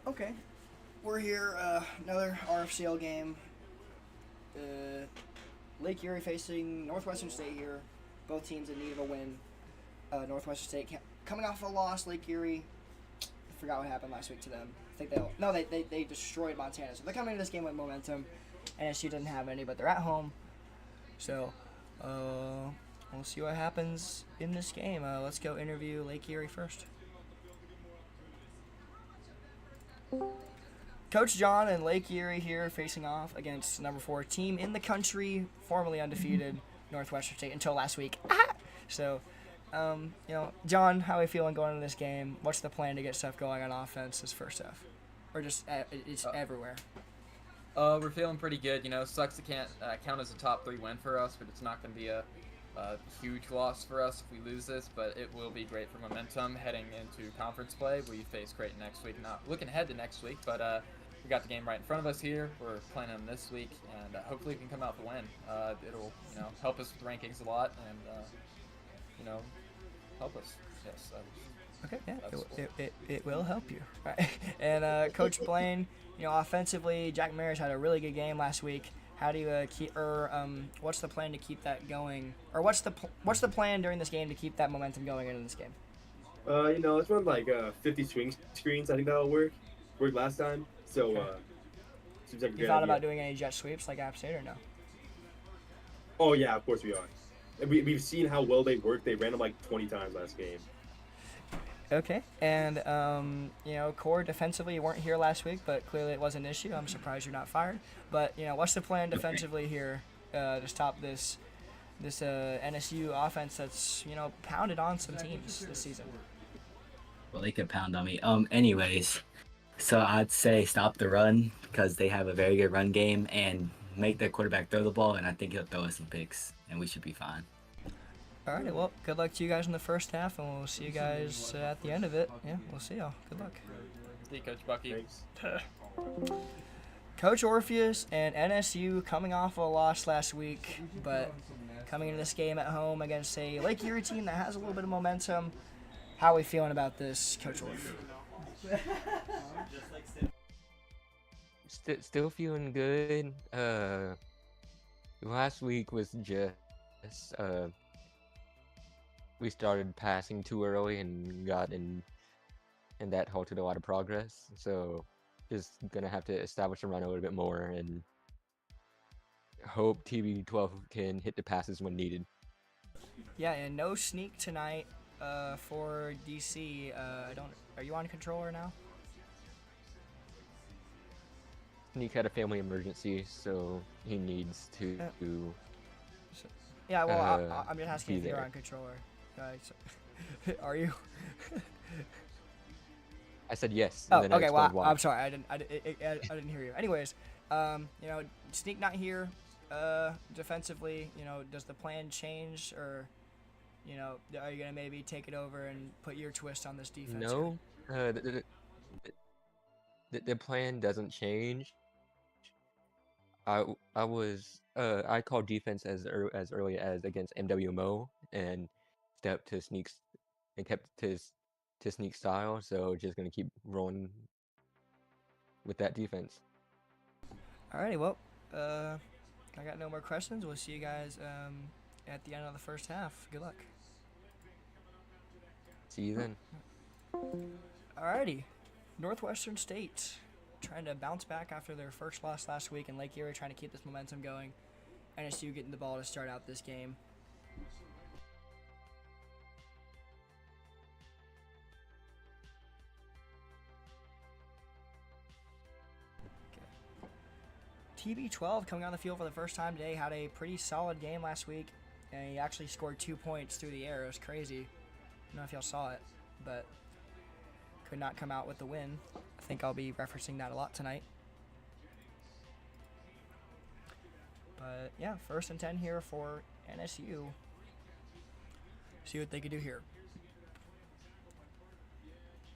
Okay. We're here, another RFCL game. Uh, Lake Erie facing Northwestern State here. Both teams in need of a win. Northwestern State coming off a loss. Lake Erie, I forgot what happened last week to them. I think they destroyed Montana. So they're coming into this game with momentum. NSU doesn't have any, but they're at home. So we'll see what happens in this game. Let's go interview Lake Erie first. Coach John and Lake Erie here facing off against number 4 team in the country, formerly undefeated, Northwestern State until last week. So, John, how are you feeling going into this game? What's the plan to get stuff going on offense this first half? Or just it's everywhere? We're feeling pretty good. Sucks it can't count as a top 3 win for us, but it's not going to be a huge loss for us if we lose this, but it will be great for momentum heading into conference play. We face Creighton next week. Not looking ahead to next week, but we got the game right in front of us here. We're playing them this week, and hopefully we can come out with a win. It'll help us with rankings a lot, and help us. Yes. Okay, yeah, it will help you. All right. And Coach Blaine, offensively, Jack Maris had a really good game last week. How do you what's the plan to keep that going? Or what's the plan during this game to keep that momentum going into this game? Let's run like 50 swing screens. I think that'll work. Worked last time. So, Okay. seems like a You great thought idea. about doing any jet sweeps like App State or no? Oh, yeah, of course we are. We've seen how well they work. They ran them like 20 times last game. Okay, and core defensively, you weren't here last week, but clearly it was an issue. I'm surprised you're not fired. But what's the plan defensively here to stop this NSU offense that's pounded on some teams this season? Well, they could pound on me. Anyways, so I'd say stop the run because they have a very good run game and make their quarterback throw the ball, and I think he'll throw us some picks, and we should be fine. All right, well, good luck to you guys in the first half, and we'll see you guys at the end of it. Yeah, we'll see y'all. Good luck. See you, Coach Bucky. Thanks. Coach Orpheus and NSU coming off a loss last week, but coming into this game at home against a Lake Erie team that has a little bit of momentum. How are we feeling about this, Coach Orpheus? Still feeling good. Last week was just we started passing too early and got in, and that halted a lot of progress. So just gonna have to establish a run a little bit more and hope TB12 can hit the passes when needed. Yeah, and no sneak tonight for DC. Are you on controller now? Nick had a family emergency, so he needs to. Yeah, well, I'm just asking be if you're there. on controller. Are you? I said yes. Oh, and then I okay. Well, explained why. I'm sorry. I didn't hear you. Anyways, Sneak not here. Defensively, does the plan change, or, are you gonna maybe take it over and put your twist on this defense? No, the plan doesn't change. I called defense as early as against MWMO and stepped to sneaks and kept to sneak style. So just gonna keep rolling with that defense. Alrighty. Well, I got no more questions. We'll see you guys at the end of the first half. Good luck. See you then. Alrighty. Northwestern State trying to bounce back after their first loss last week, and Lake Erie trying to keep this momentum going. NSU getting the ball to start out this game. TB12 coming on the field for the first time today, had a pretty solid game last week, and he actually scored 2 points through the air. It was crazy. I don't know if y'all saw it, but could not come out with the win. I think I'll be referencing that a lot tonight. But yeah, 1st and 10 here for NSU. See what they can do here.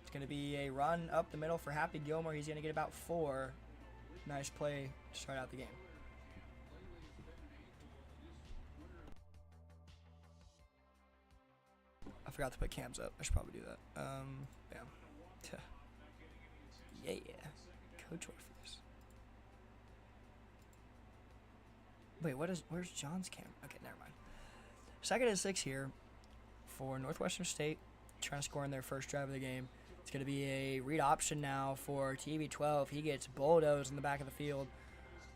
It's going to be a run up the middle for Happy Gilmore. He's going to get about 4. Nice play to start out the game. I forgot to put cams up. I should probably do that. Yeah. Yeah. Coach Orpheus. Wait, where's John's camera? Okay, never mind. 2nd and 6 here for Northwestern State, trying to score in their first drive of the game. It's going to be a read option now for TB12. He gets bulldozed in the back of the field,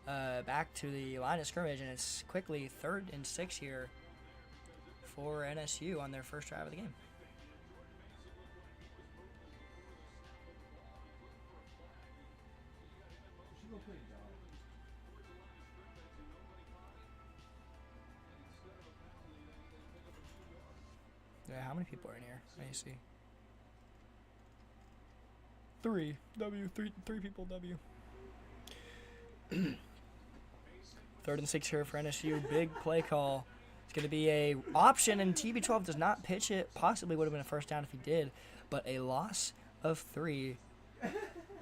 back to the line of scrimmage, and it's quickly 3rd and 6 here for NSU on their first drive of the game. Yeah, how many people are in here? Let me see. 3 people W. 3rd and 6 here for NSU. Big play call. It's going to be a option, and TB12 does not pitch it. Possibly would have been a first down if he did, but a loss of 3.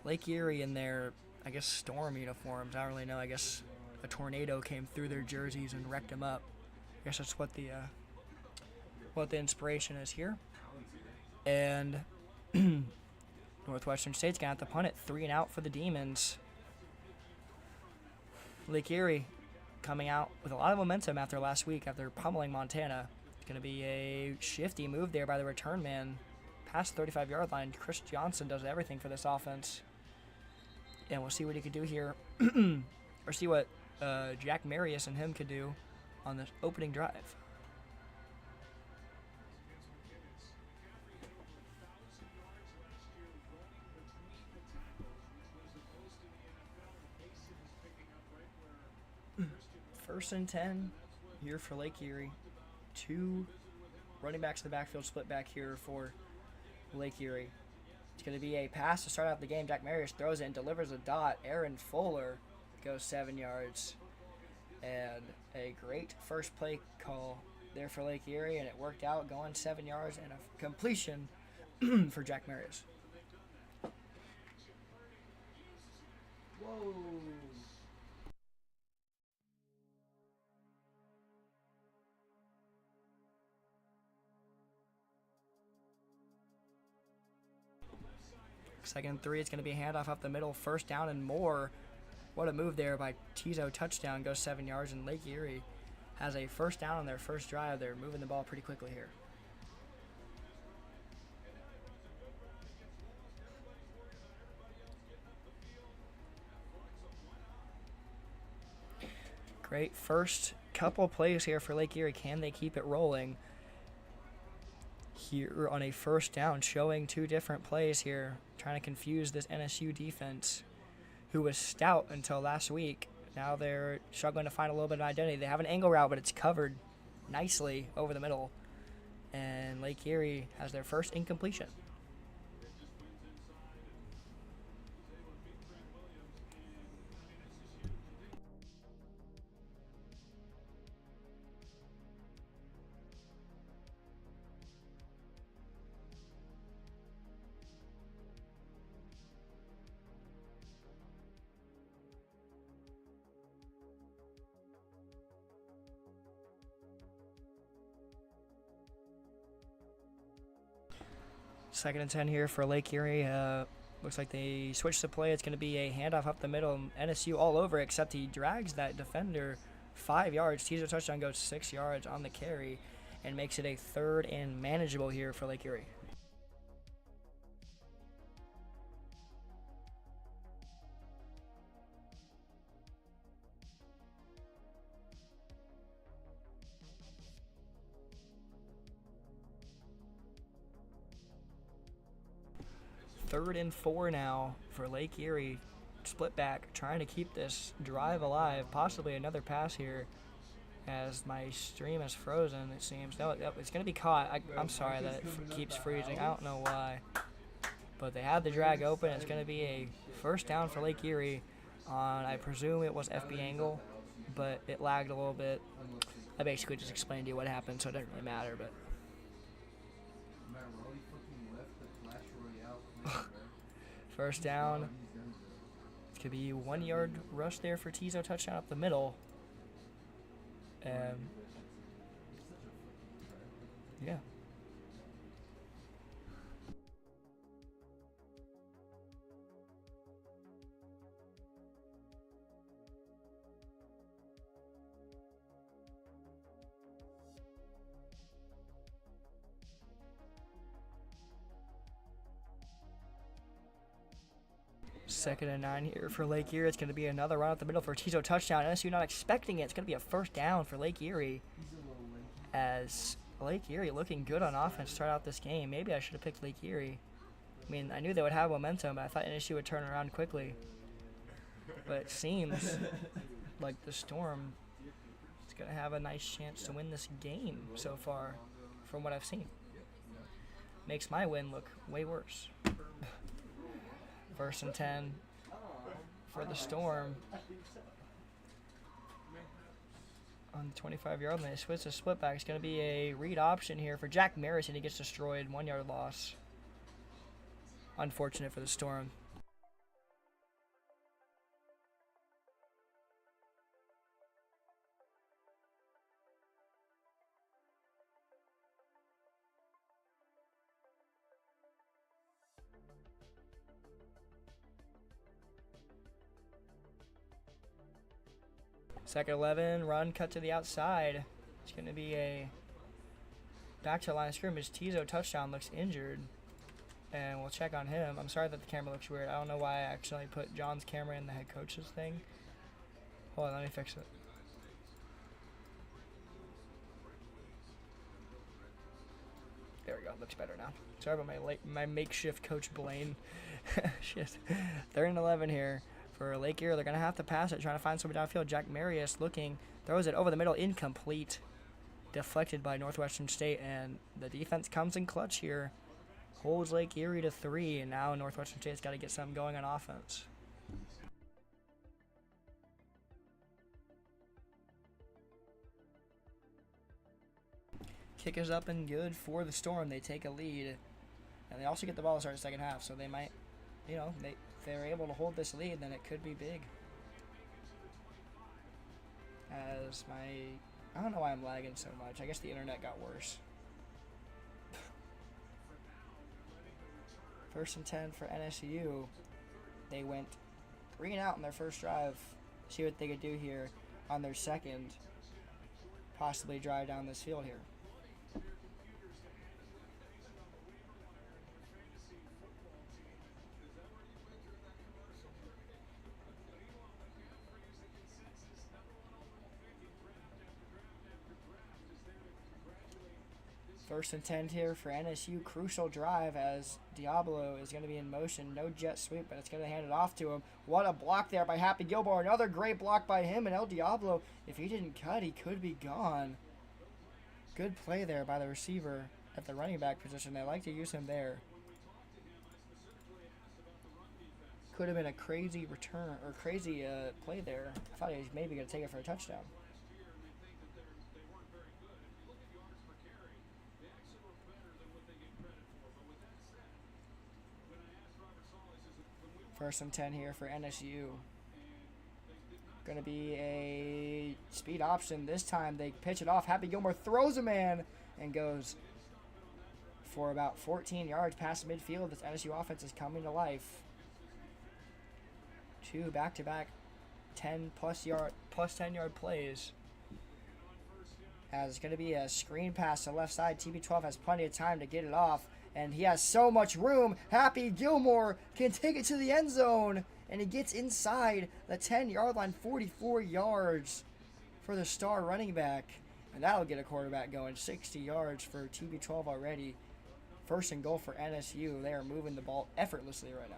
Lake Erie in their, I guess, storm uniforms. I don't really know. I guess a tornado came through their jerseys and wrecked them up. I guess that's what the inspiration is here. And Northwestern State's going to have to punt it. 3 and out for the Demons. Lake Erie coming out with a lot of momentum after last week, after pummeling Montana. It's going to be a shifty move there by the return man. Past 35-yard line. Chris Johnson does everything for this offense. And we'll see what he could do here. Or see what Jack Marius and him could do on this opening drive. First and 10 here for Lake Erie. 2 running backs in the backfield, split back here for Lake Erie. It's going to be a pass to start out the game. Jack Marius throws it and delivers a dot. Aaron Fuller goes 7 yards. And a great first play call there for Lake Erie, and it worked out, going 7 yards and a completion for Jack Marius. Whoa. Second and 3, it's going to be a handoff up the middle, first down and more. What a move there by Tizo. Touchdown, goes 7 yards, and Lake Erie has a first down on their first drive. They're moving the ball pretty quickly here. Great first couple plays here for Lake Erie. Can they keep it rolling? Here on a first down, showing 2 different plays here, trying to confuse this NSU defense, who was stout until last week. Now they're struggling to find a little bit of identity. They have an angle route, but it's covered nicely over the middle. And Lake Erie has their first incompletion. Second and 10 here for Lake Erie. Looks like they switched the play. It's going to be a handoff up the middle. NSU all over, except he drags that defender 5 yards. Teaser touchdown, goes 6 yards on the carry and makes it a 3rd and manageable here for Lake Erie. Third and 4 now for Lake Erie. Split back, trying to keep this drive alive. Possibly another pass here, as my stream is frozen, it seems. No, it's going to be caught. I'm sorry that it keeps freezing. I don't know why. But they had the drag open. It's going to be a first down for Lake Erie on, I presume it was FB angle, but it lagged a little bit. I basically just explained to you what happened, so it doesn't really matter. But first down. It could be 1 yard rush there for Tizo. Touchdown up the middle. Yeah. Second and 9 here for Lake Erie. It's going to be another run up the middle for Tizo touchdown. NSU not expecting it. It's going to be a first down for Lake Erie. As Lake Erie looking good on offense to start out this game. Maybe I should have picked Lake Erie. I mean, I knew they would have momentum, but I thought NSU would turn around quickly. But it seems like the Storm is going to have a nice chance to win this game so far, from what I've seen. Makes my win look way worse. First and 10 for the Storm. On the 25-yard line, they switch to split back. It's going to be a read option here for Jack Maris, and he gets destroyed. 1-yard loss. Unfortunate for the Storm. Second 11, run, cut to the outside. It's going to be a back to the line of scrimmage. Tizo touchdown, looks injured. And we'll check on him. I'm sorry that the camera looks weird. I don't know why I accidentally put John's camera in the head coach's thing. Hold on, let me fix it. There we go, looks better now. Sorry about my makeshift coach Blaine. Shit. 3rd and 11 here. For Lake Erie, they're going to have to pass it, trying to find somebody downfield. Jack Marius looking, throws it over the middle, incomplete. Deflected by Northwestern State, and the defense comes in clutch here. Holds Lake Erie to 3, and now Northwestern State's got to get something going on offense. Kick is up and good for the Storm. They take a lead, and they also get the ball to start the second half, so they might, you know, if they're able to hold this lead, then it could be big. As I don't know why I'm lagging so much. I guess the internet got worse. First and 10 for NSU. They went 3 and out in their first drive. See what they could do here on their second. Possibly drive down this field here. First and 10 here for NSU. Crucial drive as Diablo is going to be in motion. No jet sweep, but it's going to hand it off to him. What a block there by Happy Gilmore. Another great block by him. And El Diablo, if he didn't cut, he could be gone. Good play there by the receiver at the running back position. They like to use him there. Could have been a crazy return or crazy play there. I thought he was maybe going to take it for a touchdown. First and 10 here for NSU. Going to be a speed option. This time they pitch it off. Happy Gilmore throws a man and goes for about 14 yards past midfield. This NSU offense is coming to life. 2 back-to-back 10-plus 10-yard plays. As it's going to be a screen pass to the left side. TB12 has plenty of time to get it off. And he has so much room. Happy Gilmore can take it to the end zone. And he gets inside the 10-yard line, 44 yards for the star running back. And that'll get a quarterback going. 60 yards for TB12 already. First and goal for NSU. They are moving the ball effortlessly right now.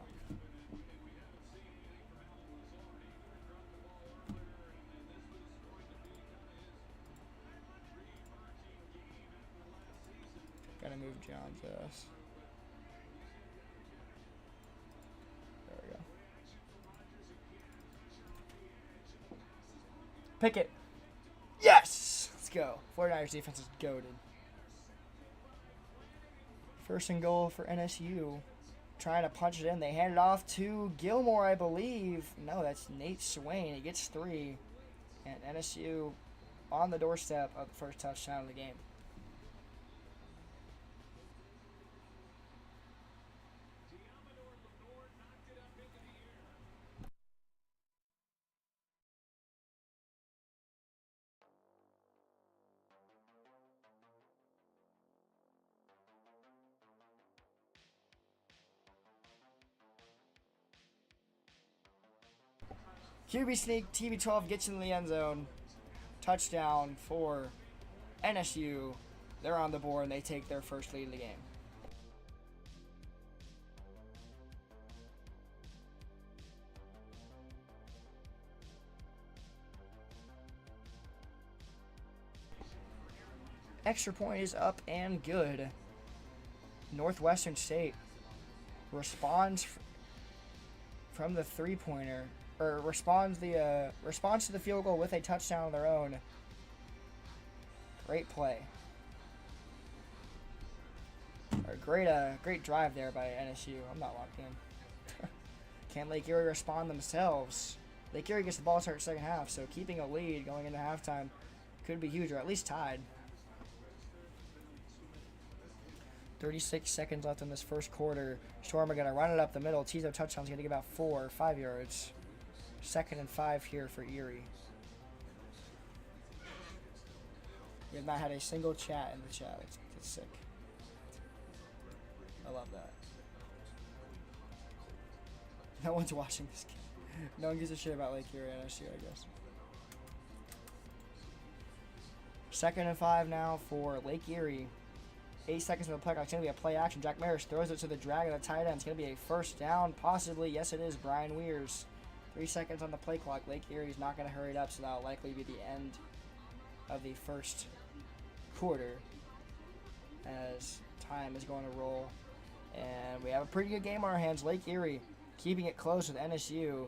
Gotta move John's ass. There we go. Pick it. Yes! Let's go. 49ers defense is goated. First and goal for NSU. Trying to punch it in. They hand it off to Gilmore, I believe. No, that's Nate Swain. He gets 3. And NSU on the doorstep of the first touchdown of the game. QB sneak, TB12 gets in the end zone. Touchdown for NSU. They're on the board and they take their first lead of the game. Extra point is up and good. Northwestern State responds from the three-pointer, or responds to the field goal with a touchdown of their own. Great play. Or great drive there by NSU. I'm not locked in. Can Lake Erie respond themselves? Lake Erie gets the ball to start second half, so keeping a lead going into halftime could be huge, or at least tied. 36 seconds left in this first quarter. Storm are going to run it up the middle. Tizo touchdown's going to get about 4 or 5 yards. 2nd and 5 here for Erie. We have not had a single chat in the chat. It's sick. I love that. No one's watching this game. No one gives a shit about Lake Erie and NSU, I guess. 2nd and 5 now for Lake Erie. 8 seconds in the play clock. It's going to be a play action. Jack Maris throws it to the drag of the tight end. It's going to be a first down, possibly. Yes, it is. Brian Weirs. 3 seconds on the play clock. Lake Erie's not going to hurry it up, so that'll likely be the end of the first quarter as time is going to roll. And we have a pretty good game on our hands. Lake Erie keeping it close with NSU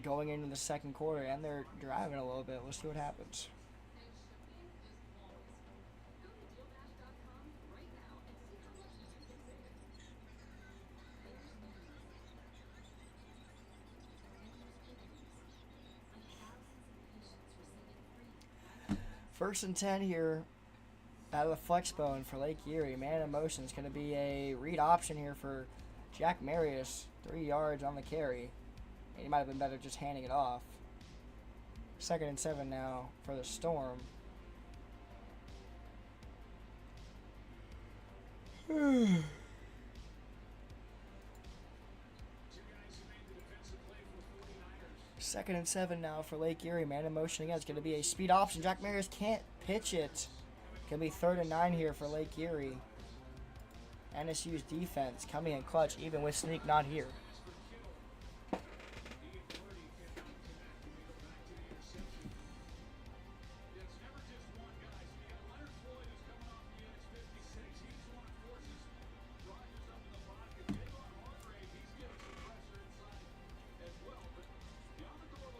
going into the second quarter, and they're driving a little bit. Let's see what happens. First and 10 here out of the flex bone for Lake Erie. Man in motion is going to be a read option here for Jack Marius. 3 yards on the carry. He might have been better just handing it off. 2nd and 7 now for the Storm. Second and 7 now for Lake Erie. Man in motion again. It's going to be a speed option. Jack Marius can't pitch it. Going to be 3rd and 9 here for Lake Erie. NSU's defense coming in clutch even with Sneak not here.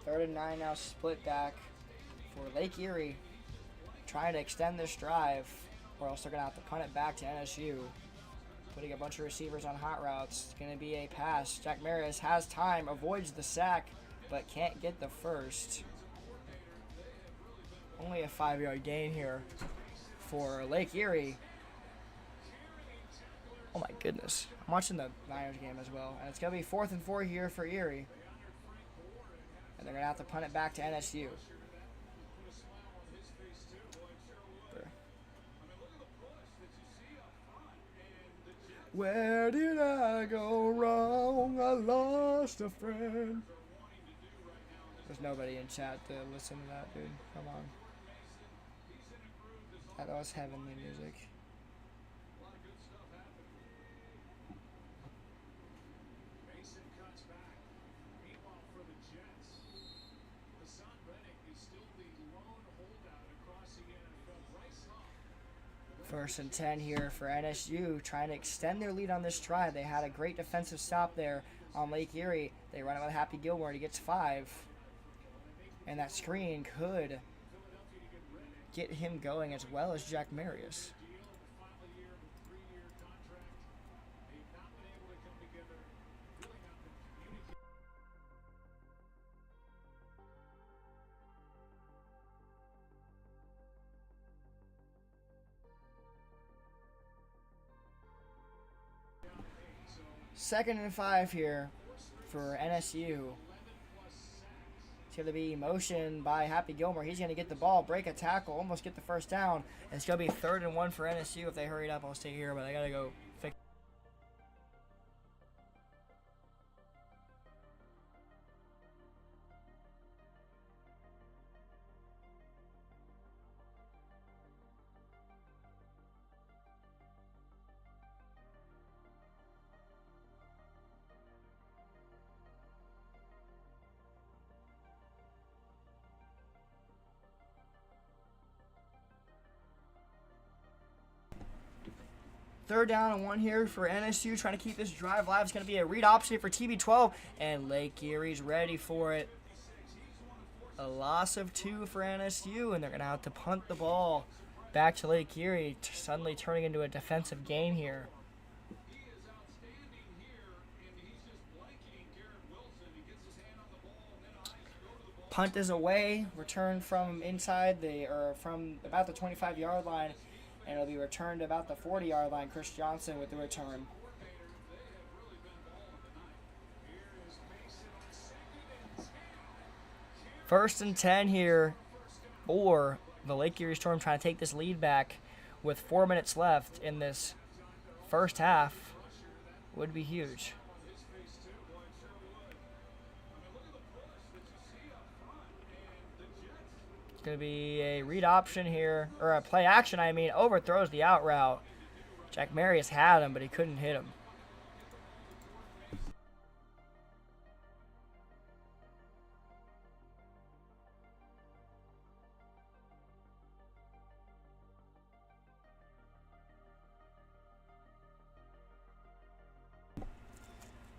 Third and 9 now, split back for Lake Erie, trying to extend this drive, or else they're going to have to punt it back to NSU. Putting a bunch of receivers on hot routes. It's going to be a pass. Jack Maris has time, avoids the sack, but can't get the first. Only a 5-yard gain here for Lake Erie. Oh my goodness. I'm watching the Niners game as well. And it's going to be 4th and 4 here for Erie. And they're going to have to punt it back to NSU. Where did I go wrong? I lost a friend. There's nobody in chat to listen to that, dude. Come on. That was heavenly music. First and 10 here for NSU, trying to extend their lead on this drive. They had a great defensive stop there on Lake Erie. They run it with Happy Gilmore, and he gets 5. And that screen could get him going as well as Jack Marius. Second and 5 here for NSU. It's going to be motion by Happy Gilmore. He's going to get the ball, break a tackle, almost get the first down. And it's going to be 3rd and 1 for NSU. If they hurry it up, I'll stay here, but I got to go fix Third down and 1 here for NSU, trying to keep this drive live. It's going to be a read option for TB12, and Lake Erie's ready for it. A loss of 2 for NSU, and they're going to have to punt the ball back to Lake Erie, suddenly turning into a defensive game here. Punt is away, return from inside from about the 25-yard line, and it'll be returned about the 40-yard line. Chris Johnson with the return. First and 10 here for the Lake Erie Storm, trying to take this lead back with 4 minutes left in this first half. Would be huge. It's going to be a read option here, or a play action, overthrows the out route. Jack Marius had him, but he couldn't hit him.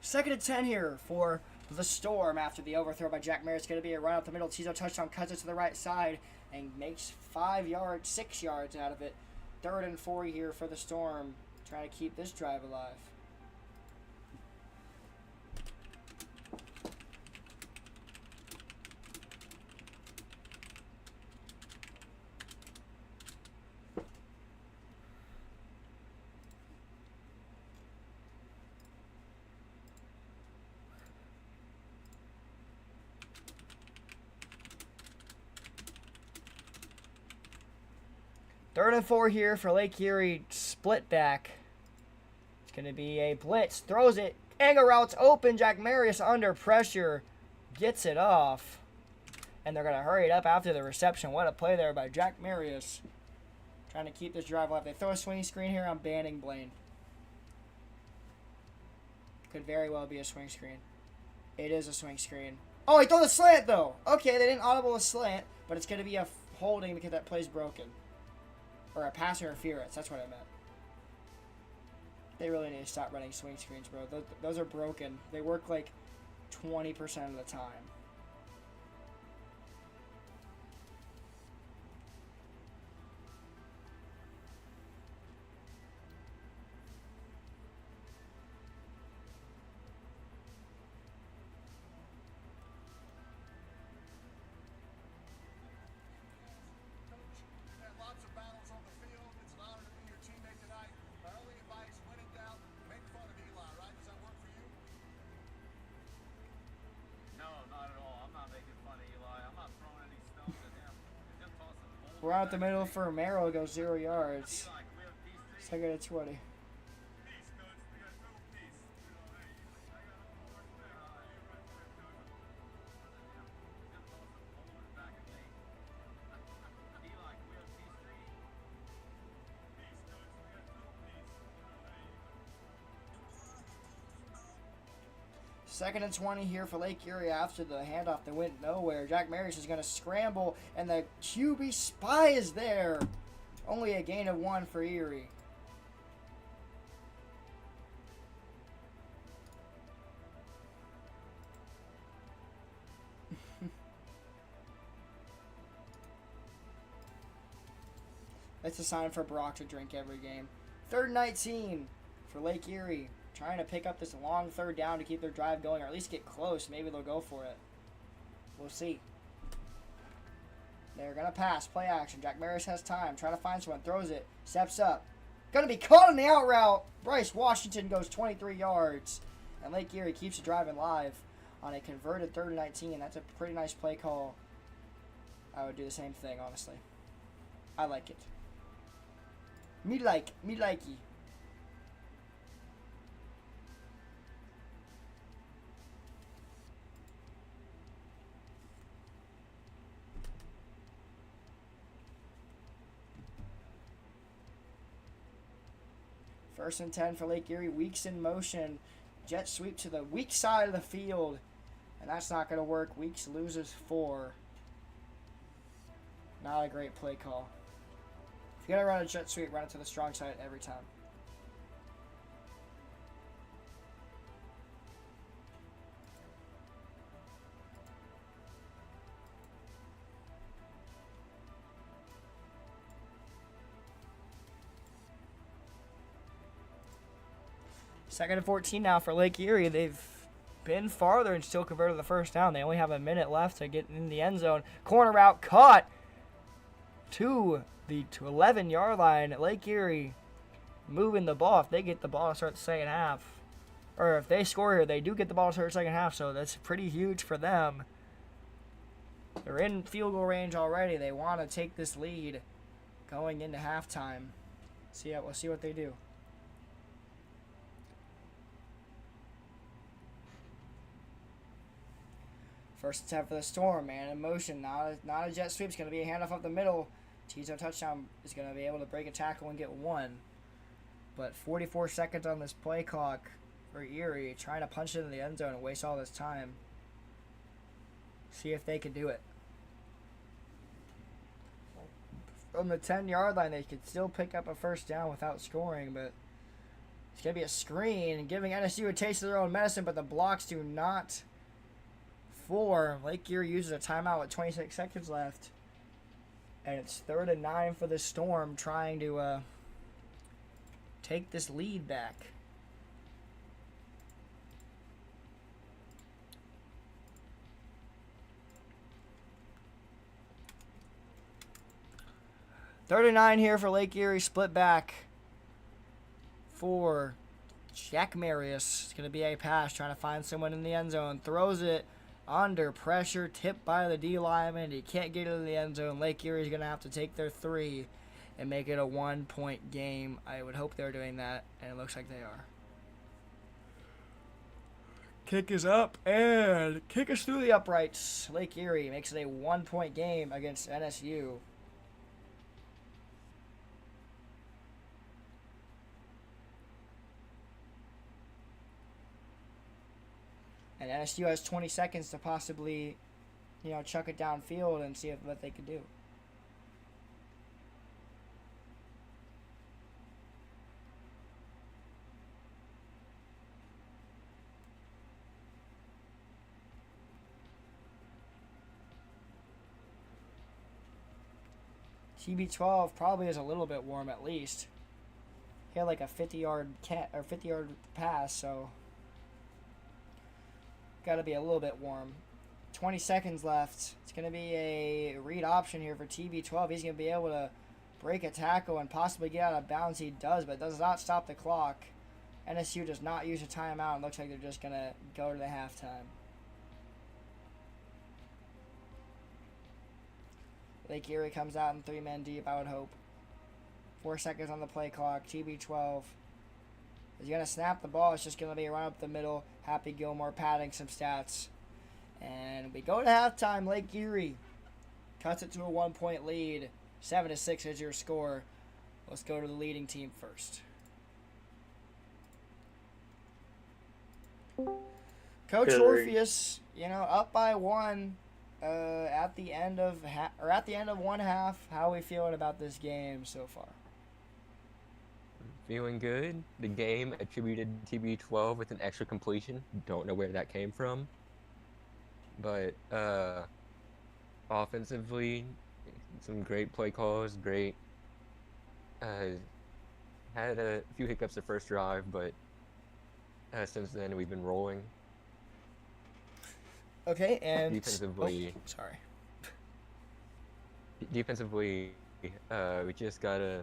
Second and 10 here for the Storm after the overthrow by Jack Mayer. It's going to be a run up the middle. Tizo touchdown, cuts it to the right side and makes 6 yards out of it. Third and 4 here for the Storm, trying to keep this drive alive. Third and 4 here for Lake Erie, split back. It's going to be a blitz, throws it, angle route's open, Jack Marius under pressure, gets it off. And they're going to hurry it up after the reception. What a play there by Jack Marius. Trying to keep this drive alive. They throw a swing screen here, I'm banning Blaine. Could very well be a swing screen. It is a swing screen. Oh, he threw the slant though. Okay, they didn't audible a slant, but it's going to be a holding because that play's broken. Or a pass interference, that's what I meant. They really need to stop running swing screens, bro. Those are broken. They work like 20% of the time. We're out the middle for Merrill, goes 0 yards. Second and 20. Second and 20 here for Lake Erie after the handoff that went nowhere. Jack Marius is going to scramble, and the QB spy is there. Only a gain of 1 for Erie. That's a sign for Brock to drink every game. Third and 19 for Lake Erie. Trying to pick up this long third down to keep their drive going, or at least get close. Maybe they'll go for it. We'll see. They're going to pass. Play action. Jack Marius has time. Trying to find someone. Throws it. Steps up. Going to be caught in the out route. Bryce Washington goes 23 yards. And Lake Erie keeps the driving live on a converted third and 19. That's a pretty nice play call. I would do the same thing, honestly. I like it. Me likey. First and 10 for Lake Erie. Weeks in motion. Jet sweep to the weak side of the field. And that's not going to work. Weeks loses 4. Not a great play call. If you're going to run a jet sweep, run it to the strong side every time. Second and 14 now for Lake Erie. They've been farther and still converted the first down. They only have a minute left to get in the end zone. Corner route caught to the 11-yard line. Lake Erie moving the ball. If they get the ball to start the second half, or if they score here, they do get the ball to start the second half, so that's pretty huge for them. They're in field goal range already. They want to take this lead going into halftime. We'll see what they do. First attempt for the Storm, man, in motion. Not a jet sweep. It's going to be a handoff up the middle. T-zone touchdown is going to be able to break a tackle and get one. But 44 seconds on this play clock for Erie, trying to punch it in the end zone and waste all this time. See if they can do it. From the 10-yard line, they could still pick up a first down without scoring, but it's going to be a screen, giving NSU a taste of their own medicine, but the blocks do not form. Lake Erie uses a timeout with 26 seconds left, and it's 3rd and 9 for the Storm, trying to take this lead back. Third and 9 here for Lake Erie, split back for Jack Marius. It's going to be a pass, trying to find someone in the end zone. Throws it under pressure, tipped by the D lineman. He can't get into the end zone. Lake Erie is going to have to take their 3 and make it a 1-point game. I would hope they're doing that, and it looks like they are. Kick is up, and kick is through the uprights. Lake Erie makes it a 1-point game against NSU. And NSU has 20 seconds to possibly, chuck it downfield and see what they can do. TB12 probably is a little bit warm at least. He had like a 50-yard pass, so got to be a little bit warm. 20 seconds left. It's going to be a read option here for TB12. He's going to be able to break a tackle and possibly get out of bounds. He does, but does not stop the clock. NSU does not use a timeout. It looks like they're just going to go to the halftime. Lake Erie comes out in 3-man deep, I would hope. 4 seconds on the play clock. TB12 is going to snap the ball. It's just going to be a run up the middle. Happy Gilmore padding some stats. And we go to halftime. Lake Erie cuts it to a 1-point lead. 7-6 is your score. Let's go to the leading team first. Coach Orpheus, up by 1 at the end of one half. How are we feeling about this game so far? Feeling good. The game attributed TB12 with an extra completion. Don't know where that came from. But offensively, some great play calls. Great. Had a few hiccups the first drive, but since then we've been rolling. Okay, and defensively. Sorry. Defensively, we just gotta.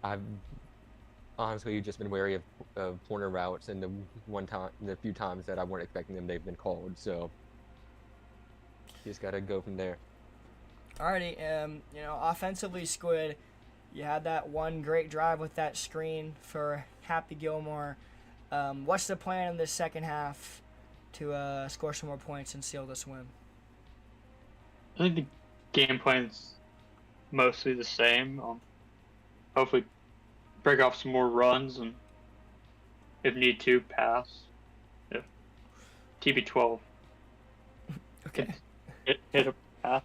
I've honestly just been wary of corner routes, and the few times that I weren't expecting them, they've been called. So just gotta go from there. Alrighty, offensively, Squid, you had that one great drive with that screen for Happy Gilmore. What's the plan in this second half to score some more points and seal this win? I think the game plan's mostly the same. Hopefully break off some more runs and, if need to, pass. Yeah. TB12. Okay. Hit a pass.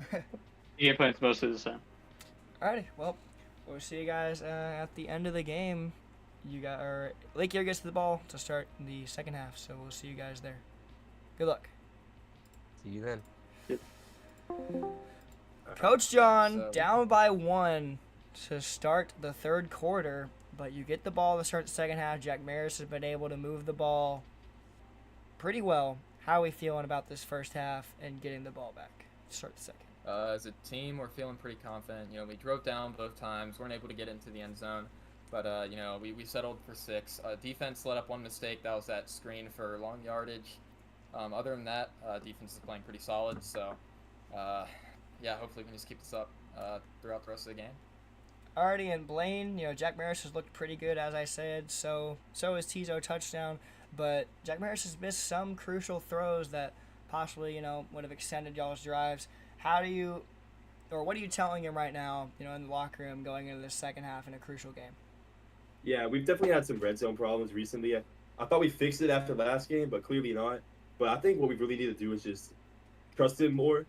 The game plan's mostly the same. Alrighty, well, we'll see you guys at the end of the game. Lake Erie gets the ball to start the second half, so we'll see you guys there. Good luck. See you then. Coach John down by 1 to start the third quarter. But you get the ball to start the second half. Jack Maris has been able to move the ball pretty well. How are we feeling about this first half and getting the ball back to start the second? As a team, we're feeling pretty confident. You know, we drove down both times, weren't able to get into the end zone, but you know, we settled for 6. Defense let up one mistake. That was that screen for long yardage. Other than that, defense is playing pretty solid. So, yeah, hopefully we can just keep this up throughout the rest of the game. Already in Blaine, you know, Jack Maris has looked pretty good, as I said. So is Tizo touchdown. But Jack Maris has missed some crucial throws that possibly, you know, would have extended y'all's drives. How do you, or what are you telling him right now, you know, in the locker room going into the second half in a crucial game? Yeah, we've definitely had some red zone problems recently. I thought we fixed it after last game, but clearly not. But I think what we really need to do is just trust him more.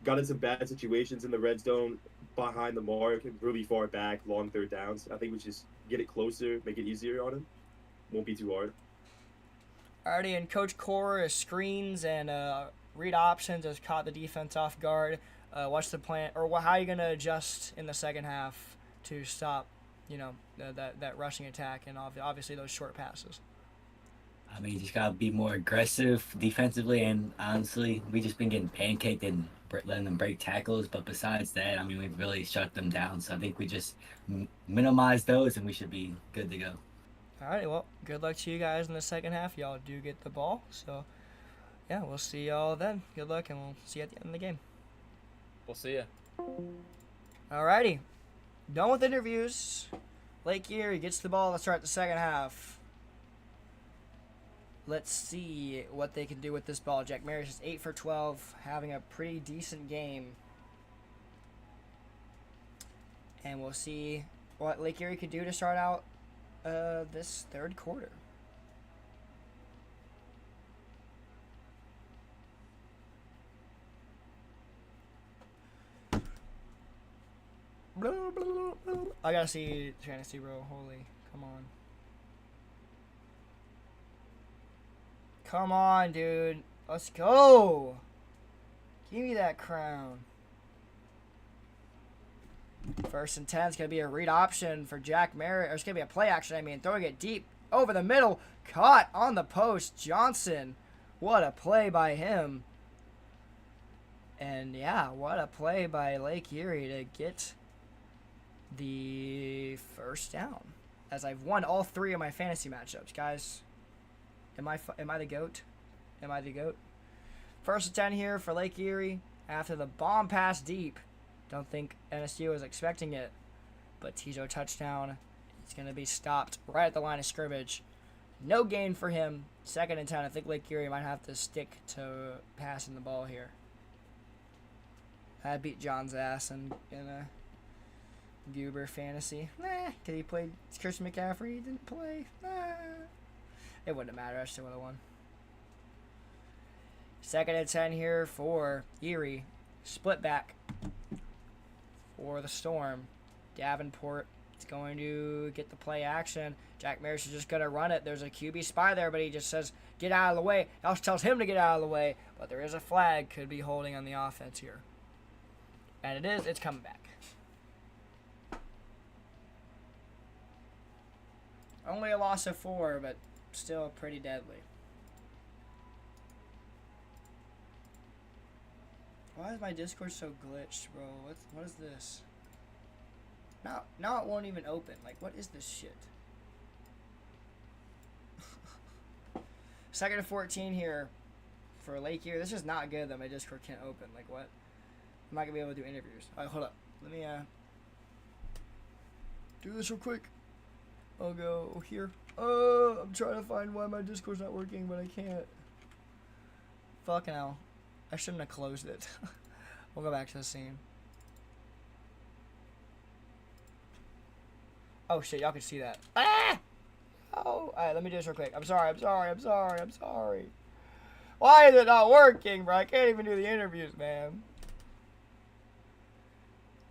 Got in some bad situations in the red zone, behind the mark, really far back, long third downs. I think we just get it closer, make it easier on him. Won't be too hard. Already in Coach Core, screens and read options has caught the defense off guard. What's the plan, or how are you going to adjust in the second half to stop, you know, that rushing attack and obviously those short passes? I mean, you just gotta be more aggressive defensively, and honestly, we just been getting pancaked and letting them break tackles. But besides that, I mean, we've really shut them down. So I think we just minimize those, and we should be good to go. All right, well, good luck to you guys in the second half. Y'all do get the ball, so yeah, we'll see y'all then. Good luck, and we'll see you at the end of the game. We'll see ya. Alrighty, done with interviews. Lake Erie gets the ball to start the second half. Let's see what they can do with this ball. Jack Maris is 8 for 12, having a pretty decent game. And we'll see what Lake Erie could do to start out this third quarter. I gotta see fantasy, bro. Holy, come on. Come on, dude. Let's go. Give me that crown. 1st and 10 is going to be a read option for Jack Merritt. Or it's going to be a play action, I mean. Throwing it deep over the middle. Caught on the post. Johnson. What a play by him. And, yeah, what a play by Lake Erie to get the first down. As I've won all 3 of my fantasy matchups, guys. Am I the GOAT? Am I the GOAT? 1st and 10 here for Lake Erie after the bomb pass deep. Don't think NSU was expecting it, but Tizo touchdown. He's going to be stopped right at the line of scrimmage. No gain for him. 2nd and 10. I think Lake Erie might have to stick to passing the ball here. I beat John's ass in a Goober fantasy. Nah, because he played Christian McCaffrey. He didn't play. Nah. It wouldn't matter. I still would have won. 2nd and 10 here for Erie. Split back for the Storm. Davenport is going to get the play action. Jack Maris is just going to run it. There's a QB spy there, but he just says, get out of the way. Else tells him to get out of the way. But there is a flag. Could be holding on the offense here. And it is. It's coming back. Only a loss of 4, but still pretty deadly. Why is my Discord so glitched, bro? What is this? Now it won't even open. Like, what is this shit? 2nd and 14 here for Lake Erie. This is not good that my Discord can't open. Like, what? I'm not gonna be able to do interviews. Alright, hold up. Let me do this real quick. I'll go here. I'm trying to find why my Discord's not working, but I can't. Fucking hell. I shouldn't have closed it. We'll go back to the scene. Oh shit, y'all can see that. Ah! Oh, alright, let me do this real quick. I'm sorry. Why is it not working, bro? I can't even do the interviews, man.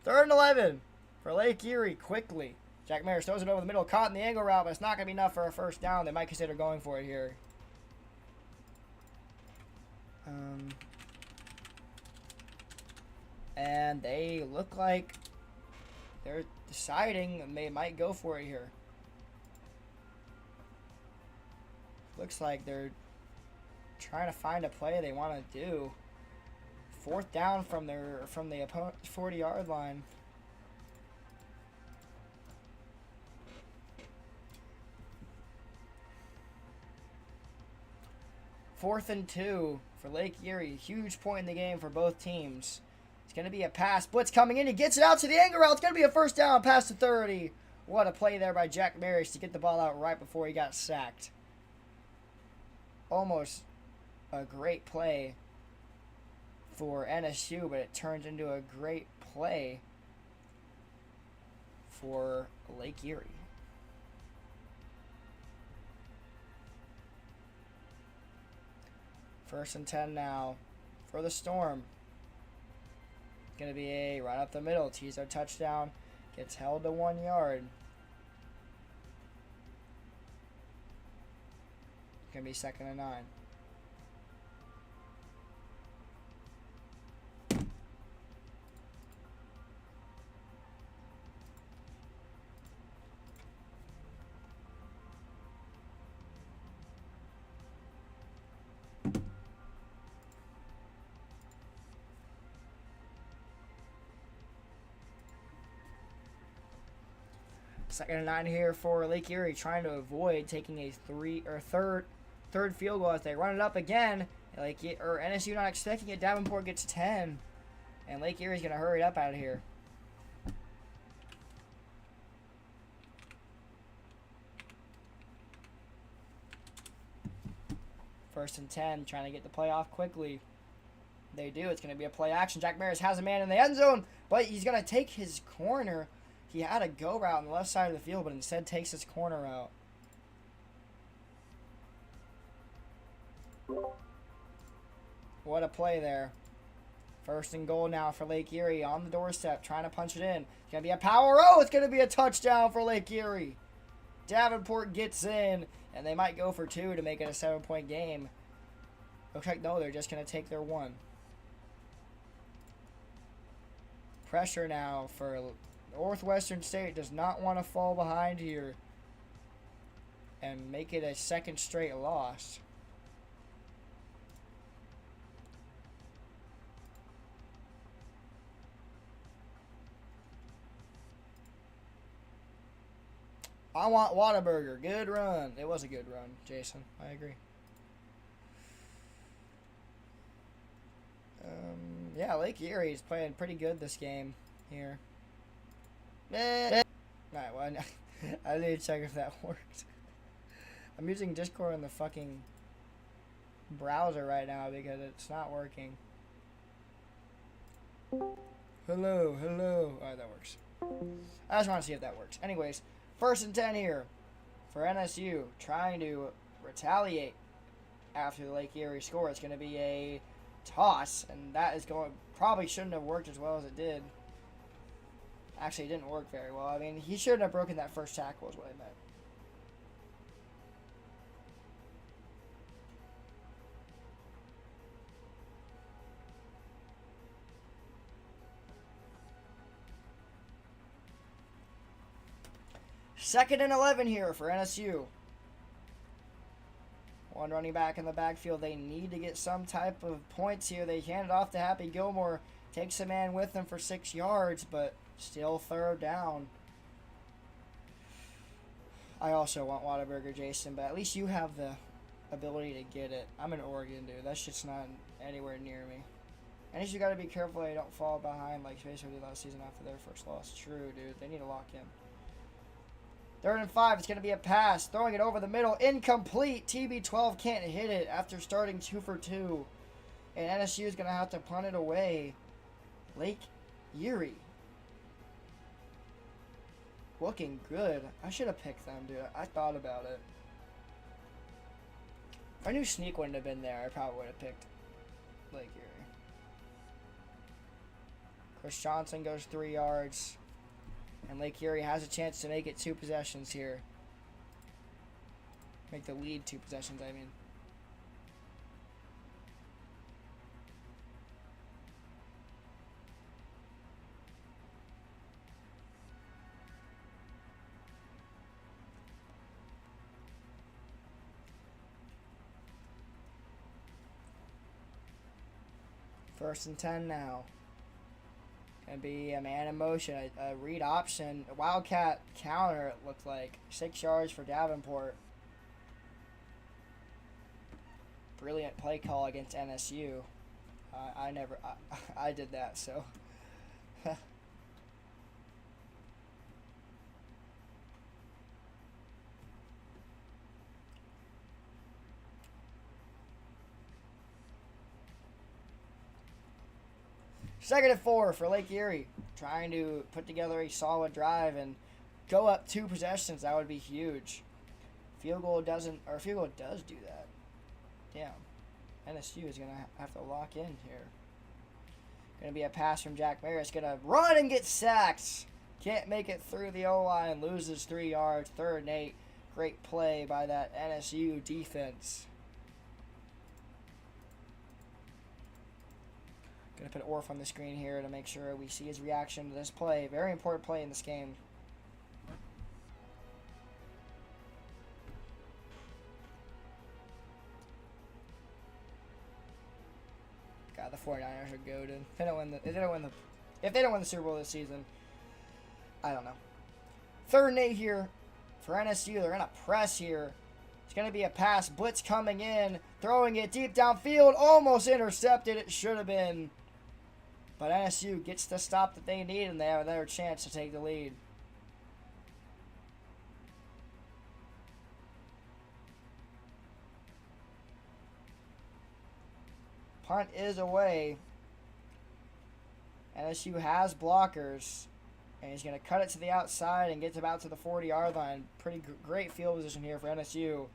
3rd and 11 for Lake Erie quickly. Jack Maris throws it over the middle, caught in the angle route, but it's not going to be enough for a first down. They might consider going for it here. And they look like they're deciding they might go for it here. looks like they're trying to find a play they want to do. 4th down from the opponent's 40-yard line. Fourth and 2 for Lake Erie. Huge point in the game for both teams. It's going to be a pass. Blitz coming in. He gets it out to the angle route. It's going to be a first down past the 30. What a play there by Jack Maris to get the ball out right before he got sacked. Almost a great play for NSU, but it turned into a great play for Lake Erie. First and 10 now for the Storm. It's going to be a right up the middle. Tees our touchdown. Gets held to 1 yard. It's going to be 2nd and 9. Second and 9 here for Lake Erie, trying to avoid taking a third field goal as they run it up again. NSU not expecting it. Davenport gets 10, and Lake Erie's gonna hurry it up out of here. First and 10, trying to get the play off quickly. They do. It's gonna be a play action. Jack Maris has a man in the end zone, but he's gonna take his corner. He had a go route on the left side of the field, but instead takes his corner route. What a play there. First and goal now for Lake Erie on the doorstep, trying to punch it in. It's going to be a power. Oh, it's going to be a touchdown for Lake Erie. Davenport gets in, and they might go for 2 to make it a 7-point game. Looks like, no, they're just going to take their 1. Pressure now for Northwestern State. Does not want to fall behind here and make it a second straight loss. I want Whataburger. Good run. It was a good run, Jason. I agree. Yeah, Lake Erie is playing pretty good this game here. Alright, well, I need to check if that worked. I'm using Discord on the fucking browser right now because it's not working. Hello. Alright, that works. I just want to see if that works. Anyways, first and 10 here for NSU, trying to retaliate after the Lake Erie score. It's going to be a toss, and that is probably shouldn't have worked as well as it did. Actually, it didn't work very well. I mean, he shouldn't have broken that first tackle is what I meant. Second and 11 here for NSU. One running back in the backfield. They need to get some type of points here. They hand it off to Happy Gilmore. Takes a man with him for 6 yards, but still third down. I also want Whataburger, Jason, but at least you have the ability to get it. I'm in Oregon, dude. That shit's not anywhere near me. And you got to be careful they don't fall behind like basically last season after their first loss. True, dude. They need to lock in. 3rd and 5. It's going to be a pass. Throwing it over the middle. Incomplete. TB12 can't hit it after starting 2 for 2. And NSU is going to have to punt it away. Lake Erie. Looking good. I should have picked them, dude. I thought about it. If I knew Sneak wouldn't have been there, I probably would have picked Lake Erie. Chris Johnson goes 3 yards. And Lake Erie has a chance to make it 2 possessions here. Make the lead 2 possessions, I mean. First and 10 now. Gonna be a man in motion, a read option, a wildcat counter. It looked like 6 yards for Davenport. Brilliant play call against NSU. I did that, so. Second and 4 for Lake Erie. Trying to put together a solid drive and go up 2 possessions. That would be huge. Field goal does do that. Damn. NSU is going to have to lock in here. Going to be a pass from Jack Maris. Going to run and get sacked. Can't make it through the O-line. Loses 3 yards. 3rd and 8. Great play by that NSU defense. Going to put Orf on the screen here to make sure we see his reaction to this play. Very important play in this game. God, the 49ers are goated. If they don't win the Super Bowl this season, I don't know. 3rd and 8 here for NSU. They're going to press here. It's going to be a pass. Blitz coming in. Throwing it deep downfield. Almost intercepted. It should have been. But NSU gets the stop that they need, and they have another chance to take the lead. Punt is away. NSU has blockers. And he's going to cut it to the outside and gets about to the 40-yard line. Pretty great field position here for NSU.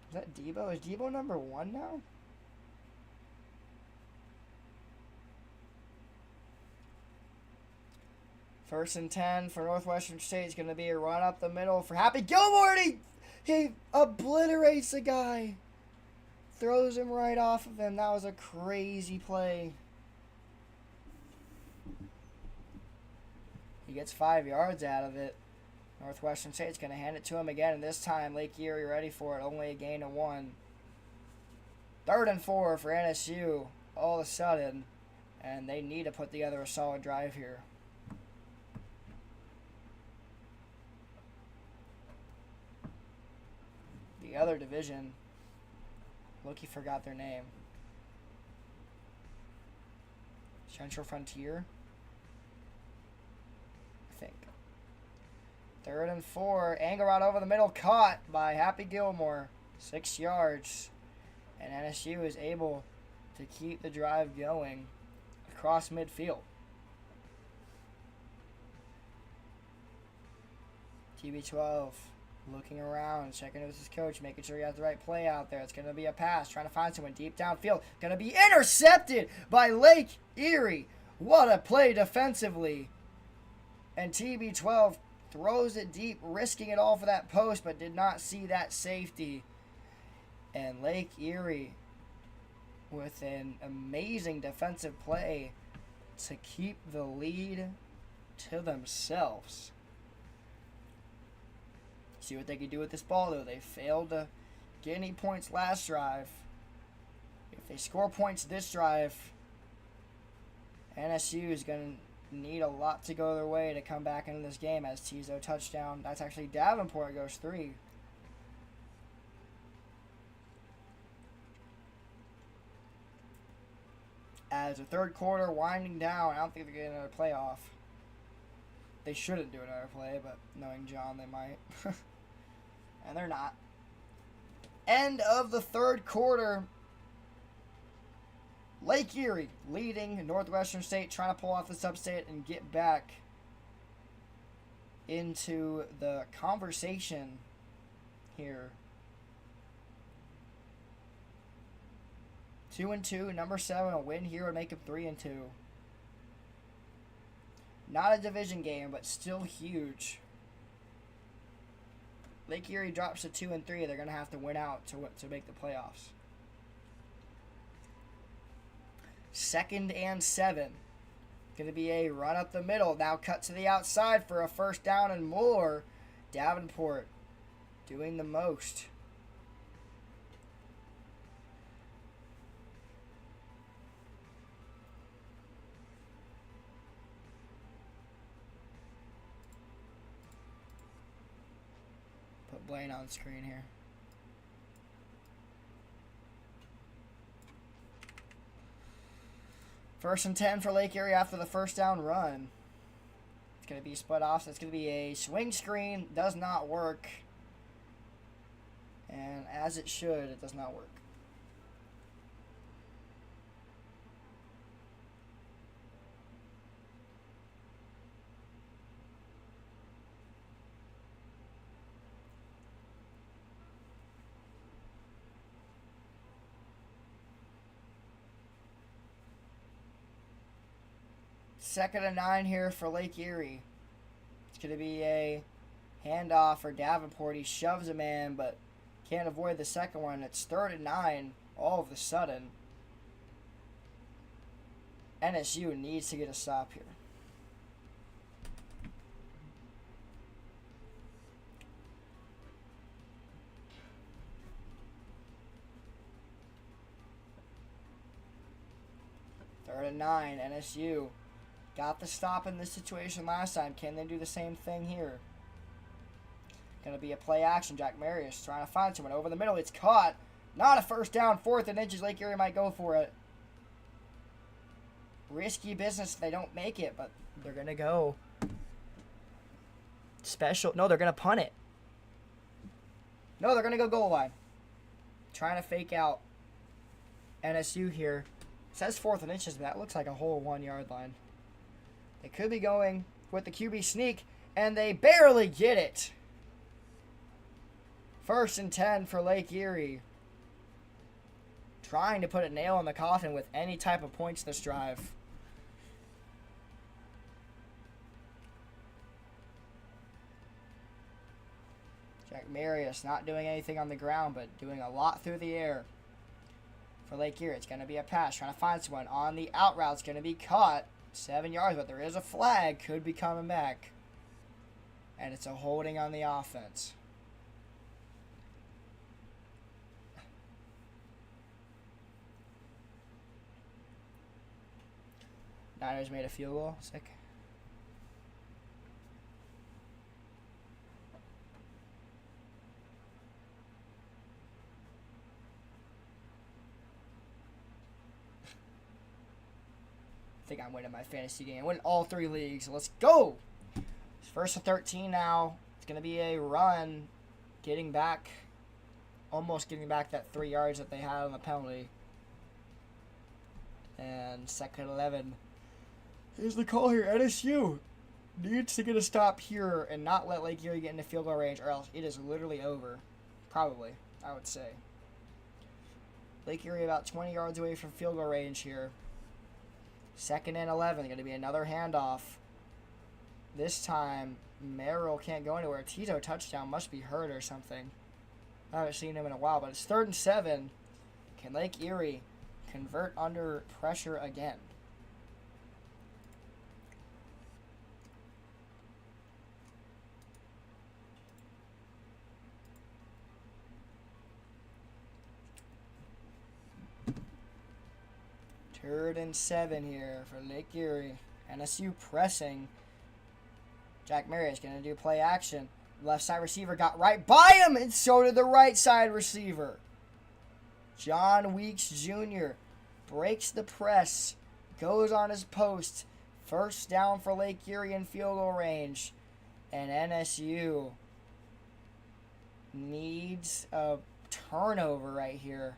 Is that Debo? Is Debo number 1 now? First and 10 for Northwestern State. It's going to be a run up the middle for Happy Gilmore. And he obliterates the guy. Throws him right off of him. That was a crazy play. He gets 5 yards out of it. Northwestern State's going to hand it to him again, and this time Lake Erie ready for it. Only a gain of 1. 3rd and 4 for NSU all of a sudden, and they need to put together a solid drive here. The other division, Loki forgot their name. Central Frontier, I think. 3rd and 4. Angerod over the middle, caught by Happy Gilmore. 6 yards. And NSU is able to keep the drive going across midfield. TB12 looking around, checking with his coach, making sure he has the right play out there. It's going to be a pass, trying to find someone deep downfield. Going to be intercepted by Lake Erie. What a play defensively. And TB12 throws it deep, risking it all for that post, but did not see that safety. And Lake Erie with an amazing defensive play to keep the lead to themselves. See what they can do with this ball, though. They failed to get any points last drive. If they score points this drive, NSU is going to need a lot to go their way to come back into this game. As Tizo touchdown. That's actually Davenport goes 3. As the third quarter winding down, I don't think they're getting another playoff. They shouldn't do another play, but knowing John, they might. And they're not. End of the third quarter. Lake Erie leading Northwestern State, trying to pull off this upset and get back into the conversation here. 2-2, number 7. A win here would make them 3-2. Not a division game, but still huge. Lake Erie drops to 2-3. They're going to have to win out to make the playoffs. 2nd and 7. Going to be a run up the middle. Now cut to the outside for a first down and more. Davenport doing the most. Put Blaine on screen here. First and 10 for Lake Erie after the first down run. It's going to be split off, so it's going to be a swing screen. Does not work. And as it should, it does not work. Second and 9 here for Lake Erie. It's going to be a handoff for Davenport. He shoves a man, but can't avoid the second one. It's third and 9 all of a sudden. NSU needs to get a stop here. Third and 9, NSU. Got the stop in this situation last time. Can they do the same thing here? Going to be a play action. Jack Marius trying to find someone over the middle. It's caught. Not a first down. 4th and inches. Lake Erie might go for it. Risky business if they don't make it, but they're going to go. Special. No, they're going to punt it. No, they're going to go goal line. Trying to fake out NSU here. It says 4th and inches, but that looks like a whole 1 yard line. They could be going with the QB sneak, and they barely get it. First and 10 for Lake Erie. Trying to put a nail in the coffin with any type of points this drive. Jack Marius not doing anything on the ground, but doing a lot through the air. For Lake Erie, it's going to be a pass. Trying to find someone on the out route. It's going to be caught. 7 yards, but there is a flag. Could be coming back. And it's a holding on the offense. Niners made a field goal. Sick. I think I'm winning my fantasy game. I win all 3 leagues. Let's go. It's first and 13 now. It's going to be a run. Getting back. Almost getting back that 3 yards that they had on the penalty. And second 11. Here's the call here. NSU needs to get a stop here and not let Lake Erie get into field goal range, or else it is literally over. Probably, I would say. Lake Erie about 20 yards away from field goal range here. Second and 11. Going to be another handoff. This time, Merrill can't go anywhere. Tito touchdown. Must be hurt or something. I haven't seen him in a while, but it's third and 7. Can Lake Erie convert under pressure again? Third and 7 here for Lake Erie. NSU pressing. Jack Marius going to do play action. Left side receiver got right by him, and so did the right side receiver. John Weeks Jr. breaks the press, goes on his post. First down for Lake Erie in field goal range. And NSU needs a turnover right here.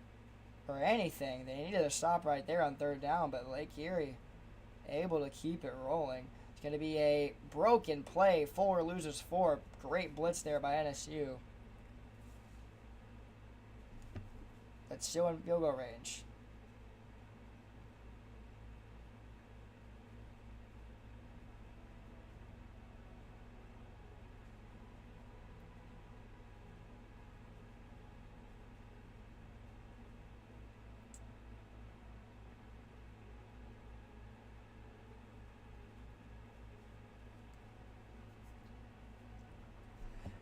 Or anything. They needed a stop right there on third down, but Lake Erie able to keep it rolling. It's going to be a broken play. Fuller loses 4. Great blitz there by NSU. That's still in field goal range.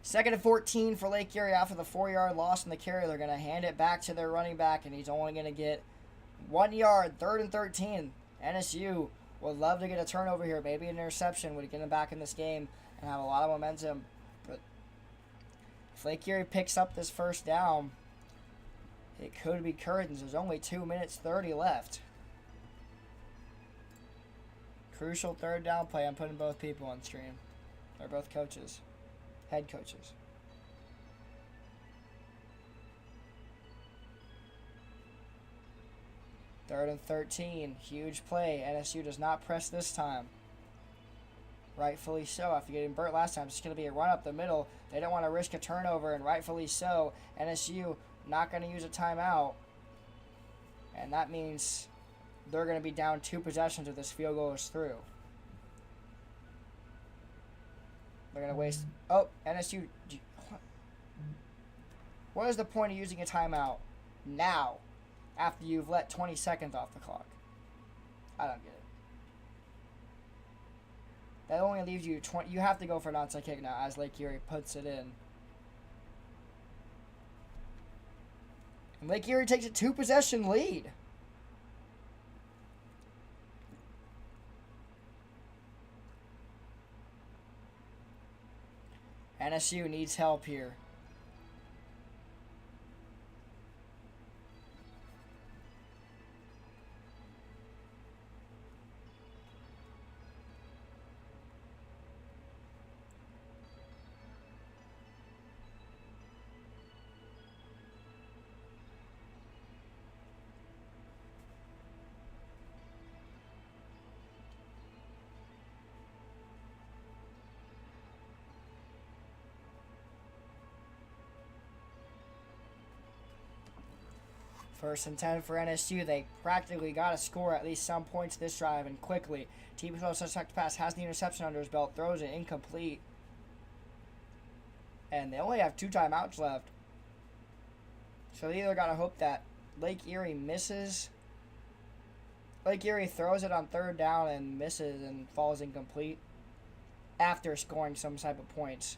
2nd and 14 for Lake Erie after the 4-yard loss in the carry. They're going to hand it back to their running back, and he's only going to get 1 yard. 3rd and 13. NSU would love to get a turnover here. Maybe an interception would get them back in this game and have a lot of momentum. But if Lake Erie picks up this first down, it could be curtains. There's only 2 minutes 30 left. Crucial 3rd down play. I'm putting both people on stream. They're both coaches. Head coaches. Third and 13. Huge play. NSU does not press this time. Rightfully so. After getting burnt last time, it's going to be a run up the middle. They don't want to risk a turnover, and rightfully so. NSU not going to use a timeout. And that means they're going to be down 2 possessions if this field goal is through. They're going to waste... Oh, NSU... What is the point of using a timeout now after you've let 20 seconds off the clock? I don't get it. That only leaves you 20... You have to go for an onside kick now as Lake Erie puts it in. And Lake Erie takes a 2-possession lead. NSU needs help here. First and 10 for NSU. They practically got to score at least some points this drive and quickly. TB12 suspect pass has the interception under his belt, throws it incomplete. And they only have 2 timeouts left. So they either got to hope that Lake Erie misses. Lake Erie throws it on 3rd down and misses and falls incomplete after scoring some type of points.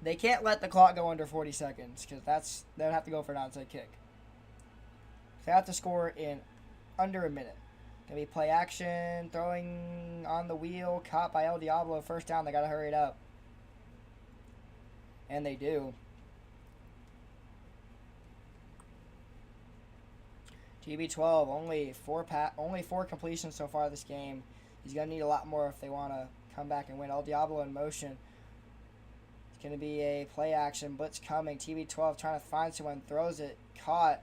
They can't let the clock go under 40 seconds because they would have to go for an onside kick. They have to score in under a minute. Gonna be play action, throwing on the wheel, caught by El Diablo, 1st down. They gotta hurry it up, and they do. TB12 only 4 completions so far this game. He's gonna need a lot more if they want to come back and win. El Diablo in motion. Going to be a play action blitz coming. TB12 trying to find someone, throws it, caught,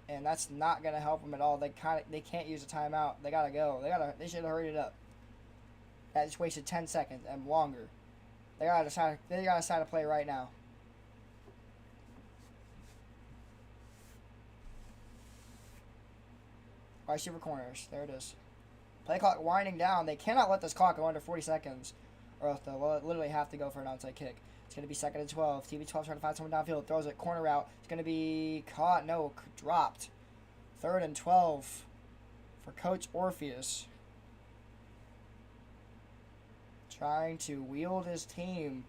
and that's not going to help them at all. They can't use a timeout. They got to go. They should have hurried it up. That just wasted 10 seconds and longer. They got to decide to play right now. Wide receiver corners. There it is. Play clock winding down. They cannot let this clock go under 40 seconds, or else they'll literally have to go for an onside kick. It's going to be 2nd and 12. TB12 trying to find someone downfield. Throws it. Corner route. It's going to be caught. No, dropped. 3rd and 12 for Coach Orpheus. Trying to wield his team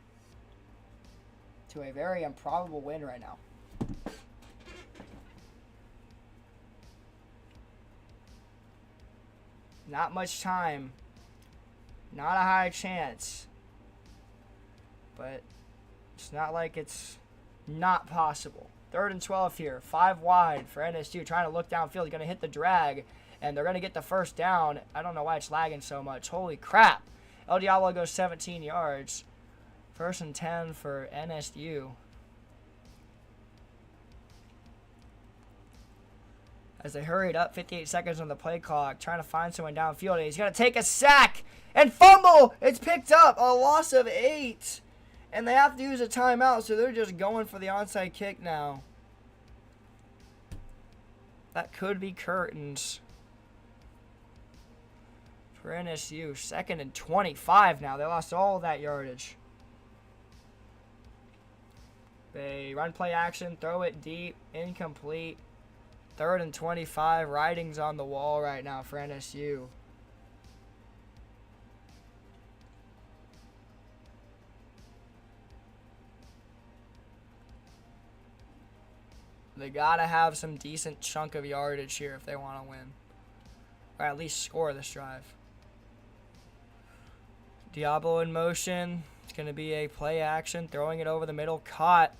to a very improbable win right now. Not much time. Not a high chance. But it's not like it's not possible. 3rd and 12 here. 5 wide for NSU. Trying to look downfield. He's going to hit the drag. And they're going to get the 1st down. I don't know why it's lagging so much. Holy crap. El Diablo goes 17 yards. 1st and 10 for NSU. As they hurried up, 58 seconds on the play clock, trying to find someone downfield. And he's going to take a sack and fumble. It's picked up. A loss of 8. And they have to use a timeout, so they're just going for the onside kick now. That could be curtains for NSU. 2nd and 25 now. They lost all of that yardage. They run play action, throw it deep, incomplete. 3rd and 25. Writing's on the wall right now for NSU. They gotta have some decent chunk of yardage here if they want to win. Or at least score this drive. Diablo in motion. It's going to be a play action, throwing it over the middle, caught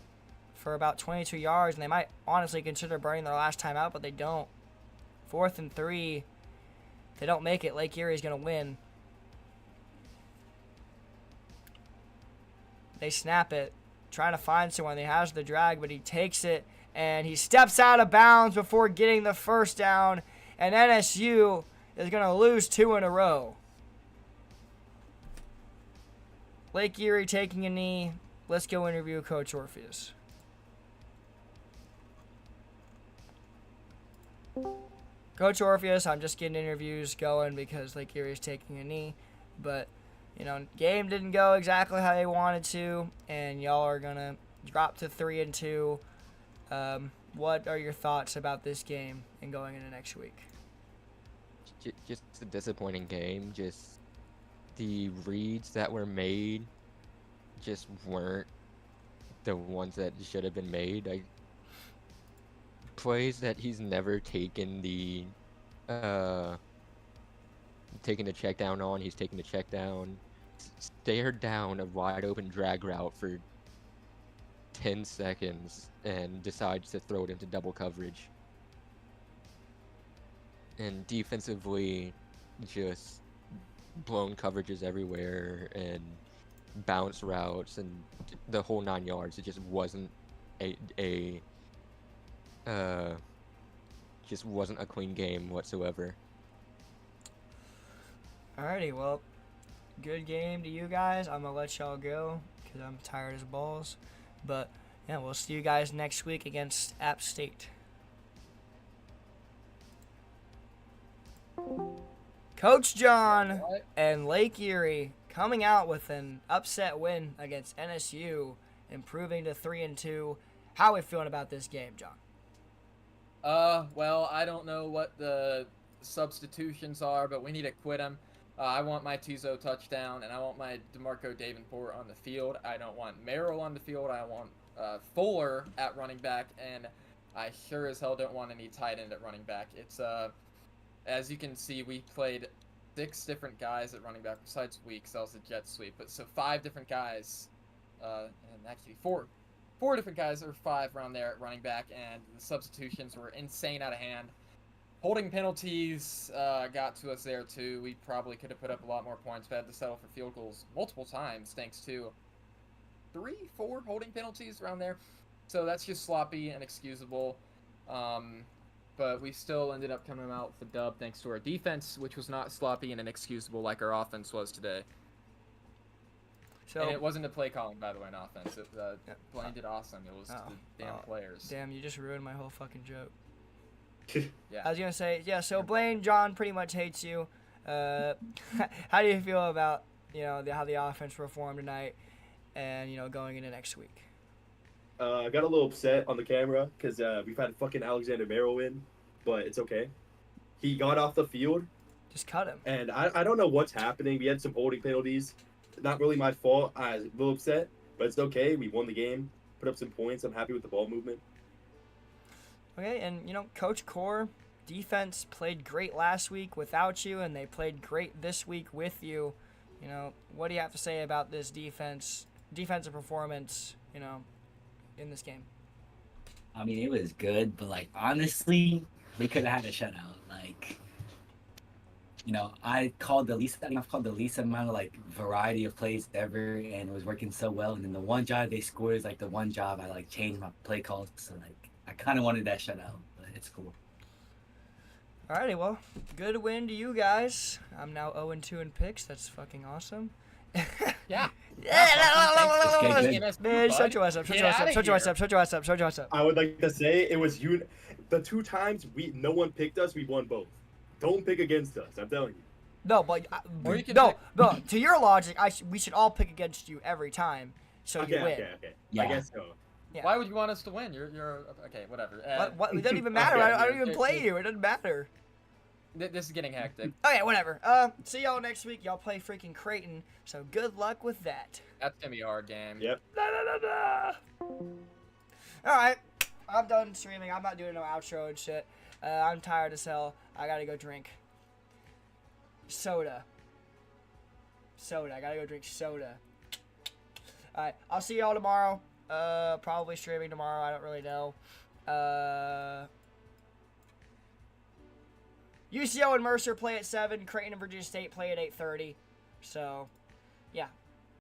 for about 22 yards, and they might honestly consider burning their last time out, but they don't. 4th and 3. If they don't make it, Lake Erie is going to win. They snap it, trying to find someone. He has the drag, but he takes it, and he steps out of bounds before getting the first down, and NSU is going to lose 2 in a row. Lake Erie taking a knee. Let's go interview Coach Orpheus. Coach Orpheus, I'm just getting interviews going because Lake Erie is taking a knee. But, game didn't go exactly how they wanted to, and y'all are going to drop to 3-2. What are your thoughts about this game and going into next week? Just a disappointing game. Just the reads that were made just weren't the ones that should have been made. Plays that he's never taken the check down on. He's taken the check down, stared down a wide open drag route for 10 seconds and decides to throw it into double coverage. And defensively, just blown coverages everywhere and bounce routes and the whole 9 yards. It just wasn't just wasn't a clean game whatsoever. Alrighty, well, good game to you guys. I'm going to let y'all go because I'm tired as balls. But, yeah, we'll see you guys next week against App State. Coach John and Lake Erie coming out with an upset win against NSU, improving to 3-2. How are we feeling about this game, John? Well, I don't know what the substitutions are, but we need to quit him. I want my Tizo touchdown, and I want my DeMarco Davenport on the field. I don't want Merrill on the field. I want Fuller at running back, and I sure as hell don't want any tight end at running back. It's as you can see, we played 6 different guys at running back besides Weeks. That was a jet sweep, but so 5 different guys, and actually 4 different guys or 5 around there at running back, and the substitutions were insane out of hand. Holding penalties got to us there too. We probably could have put up a lot more points, but had to settle for field goals multiple times thanks to 3, 4 holding penalties around there. So that's just sloppy and inexcusable. But we still ended up coming out with the dub thanks to our defense, which was not sloppy and inexcusable like our offense was today. So, and it wasn't a play calling, by the way, on offense. Blaine did awesome. It was the damn players. Damn, you just ruined my whole fucking joke. Yeah. I was going to say, so Blaine, John pretty much hates you. How do you feel about, how the offense performed tonight and, going into next week? I got a little upset on the camera because we've had fucking Alexander Merrill in, but it's okay. He got off the field. Just cut him. And I don't know what's happening. We had some holding penalties. Not really my fault. I was a little upset, but it's okay. We won the game, put up some points. I'm happy with the ball movement. Okay, and, Coach Core, defense played great last week without you, and they played great this week with you. What do you have to say about this defensive performance, in this game? I mean, it was good, but, honestly, we could have had a shutout. I've called the least amount of, variety of plays ever, and it was working so well. And then the one job they scored is, the one job I, changed my play calls. So, I kind of wanted that shutout, but it's cool. Alrighty, well, good win to you guys. I'm now 0-2 in picks. That's fucking awesome. Yeah. Man, shut your ass up. I would like to say it was the 2 times no one picked us, we won both. Don't pick against us, I'm telling you. No, but to your logic, we should all pick against you every time, so you win. Okay. Yeah. I guess so. Yeah. Why would you want us to win? You're okay. Whatever. What? It doesn't even matter. I don't even play you. It doesn't matter. This is getting hectic. Okay, whatever. See y'all next week. Y'all play freaking Creighton, so good luck with that. That's gonna be a hard game. Yep. All right. I'm done streaming. I'm not doing no outro and shit. I'm tired as hell. I gotta go drink soda. I gotta go drink soda. Alright, I'll see y'all tomorrow. Probably streaming tomorrow. I don't really know. UCO and Mercer play at 7. Creighton and Virginia State play at 8:30. So, yeah.